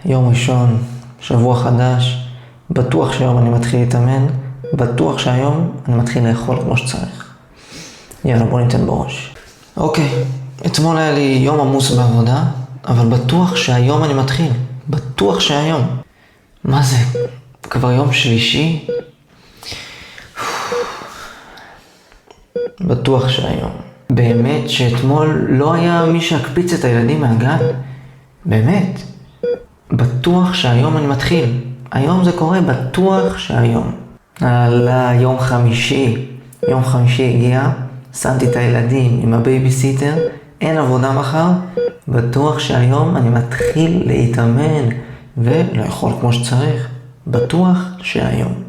יום ראשון, שבוע חדש, בטוח שהיום אני מתחיל להתאמן, בטוח שהיום אני מתחיל לאכול כמו שצריך. יאללה, בוא ניתן בראש. אוקיי, אתמול היה לי יום עמוס בעבודה, אבל בטוח שהיום אני מתחיל. בטוח שהיום. מה זה? כבר יום שלישי? בטוח שהיום. באמת שאתמול לא היה מי שהקפיץ את הילדים מהגן? באמת. בטוח שהיום אני מתחיל. היום זה קורה, בטוח שהיום. יום חמישי. יום חמישי הגיע, שמתי את הילדים עם הבייביסיטר, אין עבודה מחר, בטוח שהיום אני מתחיל להתאמן ולאכול כמו שצריך. בטוח שהיום.